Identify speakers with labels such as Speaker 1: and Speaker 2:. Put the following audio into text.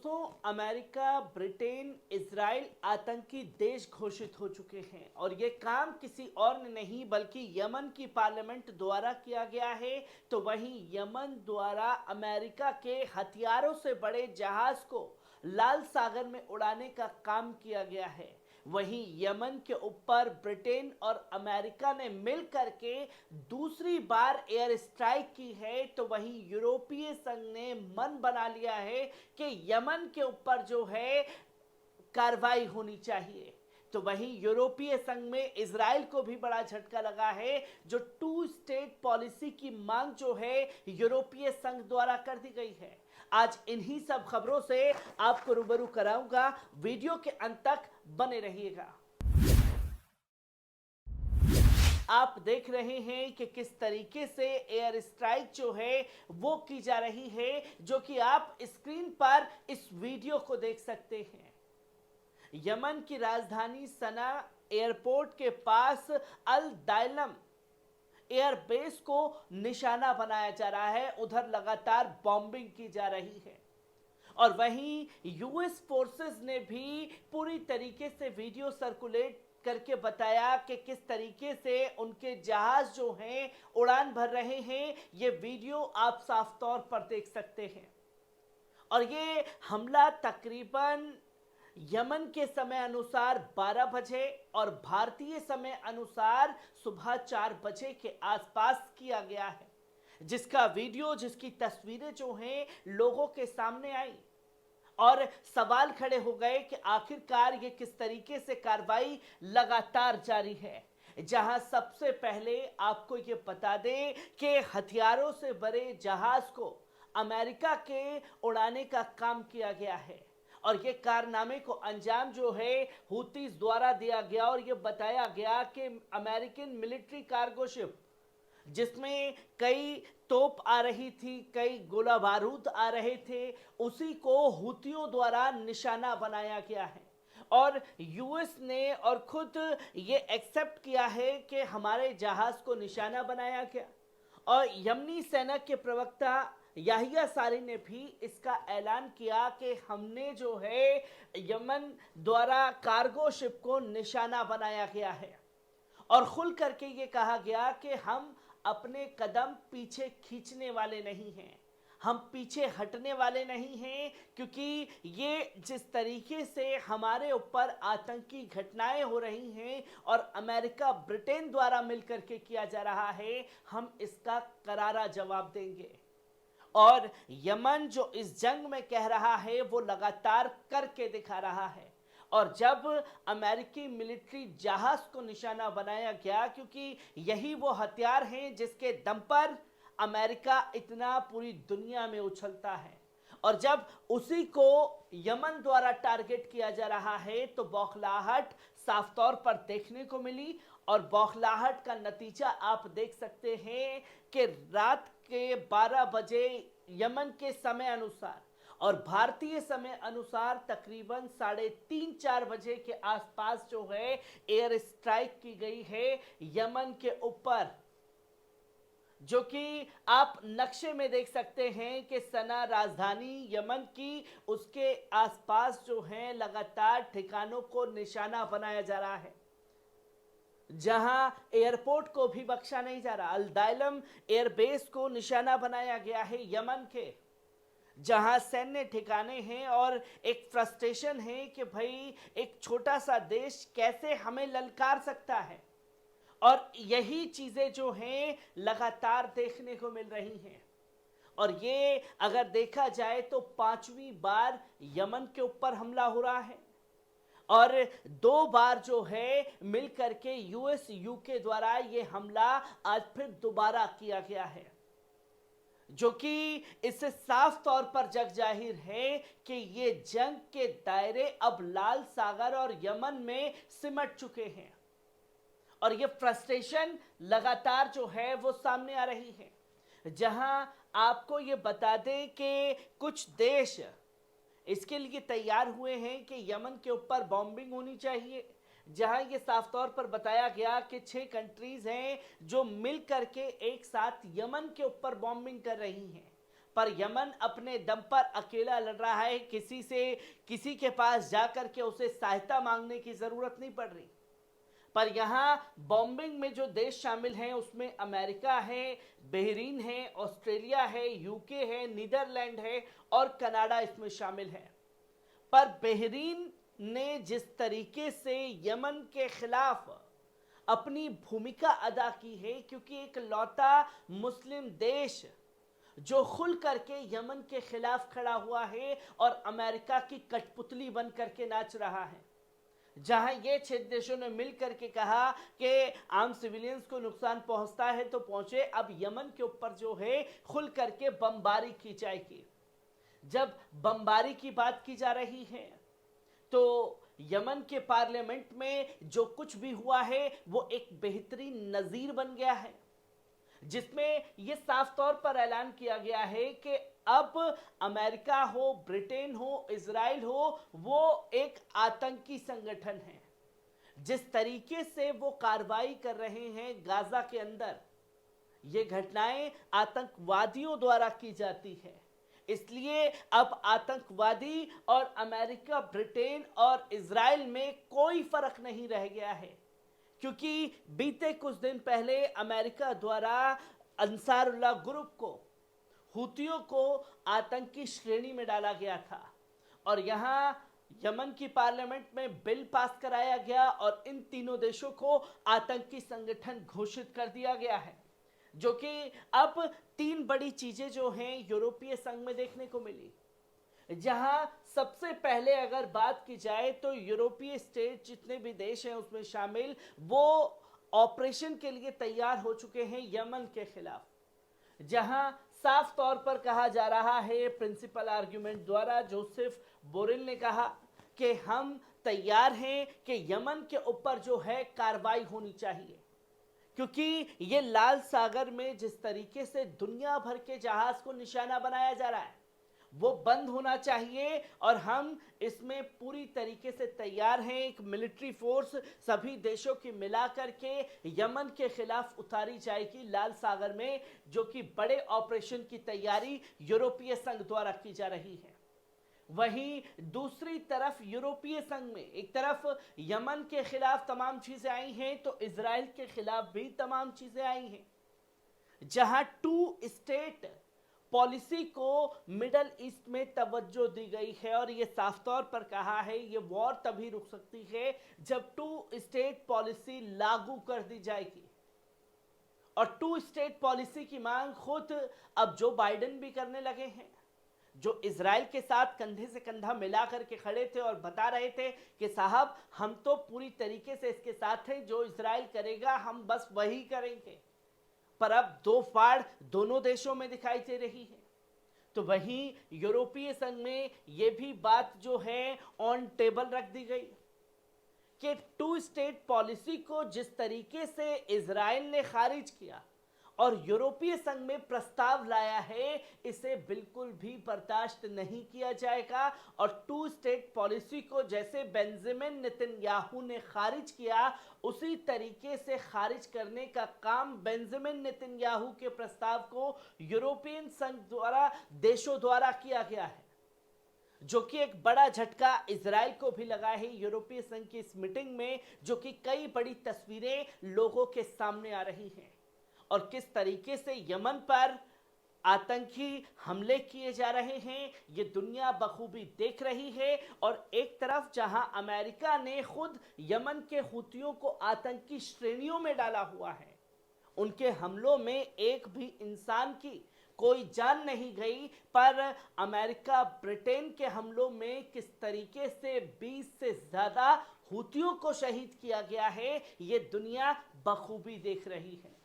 Speaker 1: दोस्तों, America, Britain, Israel आतंकी देश घोषित हो चुके हैं और ये काम किसी और ने नहीं बल्कि यमन की पार्लियामेंट द्वारा किया गया है। तो वहीं यमन द्वारा अमेरिका के हथियारों से बड़े जहाज को लाल सागर में उड़ाने का काम किया गया है। वहीं यमन के ऊपर ब्रिटेन और अमेरिका ने मिलकर के दूसरी बार एयर स्ट्राइक की है। तो वहीं यूरोपीय संघ ने मन बना लिया है कि यमन के ऊपर जो है कार्रवाई होनी चाहिए। तो वहीं यूरोपीय संघ में इजराइल को भी बड़ा झटका लगा है, जो 2 स्टेट पॉलिसी की मांग जो है यूरोपीय संघ द्वारा कर दी गई है। आज इन्हीं सब खबरों से आपको रूबरू कराऊंगा, वीडियो के अंत तक बने रहिएगा। आप देख रहे हैं कि किस तरीके से एयर स्ट्राइक जो है वो की जा रही है, जो कि आप स्क्रीन पर इस वीडियो को देख सकते हैं। यमन की राजधानी सना एयरपोर्ट के पास अल दाइलम एयरबेस को निशाना बनाया जा रहा है। उधर लगातार बॉम्बिंग की जा रही है और वहीं यूएस फोर्सेस ने भी पूरी तरीके से वीडियो सर्कुलेट करके बताया कि किस तरीके से उनके जहाज जो हैं उड़ान भर रहे हैं। ये वीडियो आप साफ तौर पर देख सकते हैं और ये हमला तकरीबन यमन के समय अनुसार 12 बजे और भारतीय समय अनुसार सुबह 4 बजे के आसपास किया गया है, जिसका वीडियो, जिसकी तस्वीरें जो हैं लोगों के सामने आई और सवाल खड़े हो गए कि आखिरकार ये किस तरीके से कार्रवाई लगातार जारी है। जहां सबसे पहले आपको ये बता दें कि हथियारों से भरे जहाज को अमेरिका के उड़ाने का काम किया गया है और ये कारनामे को अंजाम जो है हुतीज द्वारा दिया गया और ये बताया गया कि अमेरिकन मिलिट्री कार्गो शिप, जिसमें कई तोप आ रही थी, कई गोला बारूद आ रहे थे, उसी को हुतियों द्वारा निशाना बनाया गया है। और यूएस ने और खुद ये एक्सेप्ट किया है कि हमारे जहाज को निशाना बनाया गया और यमनी सेना के प्रवक्ता याहिया सारी ने भी इसका ऐलान किया कि हमने जो है यमन द्वारा कार्गो शिप को निशाना बनाया गया है और खुल करके ये कहा गया कि हम अपने कदम पीछे खींचने वाले नहीं हैं, हम पीछे हटने वाले नहीं हैं, क्योंकि ये जिस तरीके से हमारे ऊपर आतंकी घटनाएं हो रही हैं और अमेरिका ब्रिटेन द्वारा मिलकर के किया जा रहा है, हम इसका करारा जवाब देंगे। और यमन जो इस जंग में कह रहा है वो लगातार करके दिखा रहा है। और जब अमेरिकी मिलिट्री जहाज को निशाना बनाया गया, क्योंकि यही वो हथियार हैं जिसके दम पर अमेरिका इतना पूरी दुनिया में उछलता है, और जब उसी को यमन द्वारा टारगेट किया जा रहा है तो बौखलाहट साफ तौर पर देखने को मिली। और बौखलाहट का नतीजा आप देख सकते हैं कि रात के 12 बजे यमन के समय अनुसार और भारतीय समय अनुसार तकरीबन 3:30-4 बजे के आसपास जो है एयर स्ट्राइक की गई है यमन के ऊपर, जो कि आप नक्शे में देख सकते हैं कि सना राजधानी यमन की, उसके आसपास जो है लगातार ठिकानों को निशाना बनाया जा रहा है, जहां एयरपोर्ट को भी बख्शा नहीं जा रहा। अल दाइलम एयरबेस को निशाना बनाया गया है यमन के, जहां सैन्य ठिकाने हैं और एक फ्रस्ट्रेशन है कि भाई एक छोटा सा देश कैसे हमें ललकार सकता है। और यही चीजें जो हैं लगातार देखने को मिल रही हैं और ये अगर देखा जाए तो 5वीं बार यमन के ऊपर हमला हो रहा है और 2 बार जो है मिलकर के यूएस यूके द्वारा ये हमला आज फिर दोबारा किया गया है, जो कि इससे साफ तौर पर जग जाहिर है कि ये जंग के दायरे अब लाल सागर और यमन में सिमट चुके हैं और ये फ्रस्ट्रेशन लगातार जो है वो सामने आ रही है। जहां आपको ये बता दें कि कुछ देश इसके लिए तैयार हुए हैं कि यमन के ऊपर बॉम्बिंग होनी चाहिए, जहां ये साफ तौर पर बताया गया कि 6 कंट्रीज हैं जो मिल करके एक साथ यमन के ऊपर बॉम्बिंग कर रही हैं। पर यमन अपने दम पर अकेला लड़ रहा है। किसी के पास जाकर के उसे सहायता मांगने की जरूरत नहीं पड़ रही। पर यहाँ बॉम्बिंग में जो देश शामिल हैं उसमें अमेरिका है, बहरीन है, ऑस्ट्रेलिया है, यूके है, नीदरलैंड है और कनाडा इसमें शामिल है। पर बहरीन ने जिस तरीके से यमन के खिलाफ अपनी भूमिका अदा की है, क्योंकि एक लौता मुस्लिम देश जो खुल करके यमन के खिलाफ खड़ा हुआ है और अमेरिका की कठपुतली बन करके नाच रहा है, जहां ये 6 देशों ने मिलकर के कहा कि आम सिविलियंस को नुकसान पहुंचता है तो पहुंचे, अब यमन के ऊपर जो है खुल करके बमबारी की जाएगी। जब बमबारी की बात की जा रही है तो यमन के पार्लियामेंट में जो कुछ भी हुआ है वो एक बेहतरीन नजीर बन गया है, जिसमें यह साफ तौर पर ऐलान किया गया है कि अब अमेरिका हो, ब्रिटेन हो, इजराइल हो, वो एक आतंकी संगठन है। जिस तरीके से वो कार्रवाई कर रहे हैं गाजा के अंदर, ये घटनाएं आतंकवादियों द्वारा की जाती है। इसलिए अब आतंकवादी और अमेरिका, ब्रिटेन और इजराइल में कोई फर्क नहीं रह गया है, क्योंकि बीते कुछ दिन पहले अमेरिका द्वारा अंसारुल्लाह ग्रुप को, हुतियों को आतंकी श्रेणी में डाला गया था और यहां यमन की पार्लियामेंट में बिल पास कराया गया और इन तीनों देशों को आतंकी संगठन घोषित कर दिया गया है। जो कि अब 3 बड़ी चीजें जो हैं यूरोपीय संघ में देखने को मिली, जहां सबसे पहले अगर बात की जाए तो यूरोपीय स्टेट जितने भी देश हैं उसमें शामिल, वो ऑपरेशन के लिए तैयार हो चुके हैं यमन के खिलाफ, जहां साफ तौर पर कहा जा रहा है प्रिंसिपल आर्गुमेंट द्वारा, जोसेफ बोरेल ने कहा कि हम तैयार हैं कि यमन के ऊपर जो है कार्रवाई होनी चाहिए, क्योंकि ये लाल सागर में जिस तरीके से दुनिया भर के जहाज को निशाना बनाया जा रहा है वो बंद होना चाहिए और हम इसमें पूरी तरीके से तैयार हैं। एक मिलिट्री फोर्स सभी देशों की मिलाकर के यमन के खिलाफ उतारी जाएगी लाल सागर में, जो कि बड़े ऑपरेशन की तैयारी यूरोपीय संघ द्वारा की जा रही है। वहीं दूसरी तरफ यूरोपीय संघ में एक तरफ यमन के खिलाफ तमाम चीजें आई हैं तो इजराइल के खिलाफ भी तमाम चीजें आई हैं, जहां 2 स्टेट पॉलिसी को मिडल ईस्ट में तवज्जो दी गई है और यह साफ तौर पर कहा है ये वॉर तभी रुक सकती है जब 2 स्टेट पॉलिसी लागू कर दी जाएगी। और 2 स्टेट पॉलिसी की मांग खुद अब जो बाइडेन भी करने लगे हैं, जो इजराइल के साथ कंधे से कंधा मिला करके खड़े थे और बता रहे थे कि साहब हम तो पूरी तरीके से इसके साथ हैं, जो इजराइल करेगा हम बस वही करेंगे। पर अब 2 फाड़ दोनों देशों में दिखाई दे रही है। तो वहीं यूरोपीय संघ में यह भी बात जो है ऑन टेबल रख दी गई कि 2 स्टेट पॉलिसी को जिस तरीके से इजराइल ने खारिज किया और यूरोपीय संघ में प्रस्ताव लाया है, इसे बिल्कुल भी बर्दाश्त नहीं किया जाएगा। और 2 स्टेट पॉलिसी को जैसे बेंजामिन नेतन्याहू ने खारिज किया, उसी तरीके से खारिज करने का काम बेंजामिन नेतन्याहू के प्रस्ताव को यूरोपियन संघ द्वारा, देशों द्वारा किया गया है, जो कि एक बड़ा झटका इजराइल को भी लगा है यूरोपीय संघ की इस मीटिंग में, जो कि कई बड़ी तस्वीरें लोगों के सामने आ रही हैं और किस तरीके से यमन पर आतंकी हमले किए जा रहे हैं ये दुनिया बखूबी देख रही है। और एक तरफ जहां अमेरिका ने खुद यमन के हुतियों को आतंकी श्रेणियों में डाला हुआ है, उनके हमलों में एक भी इंसान की कोई जान नहीं गई, पर अमेरिका ब्रिटेन के हमलों में किस तरीके से 20 से ज्यादा हुतियों को शहीद किया गया है ये दुनिया बखूबी देख रही है।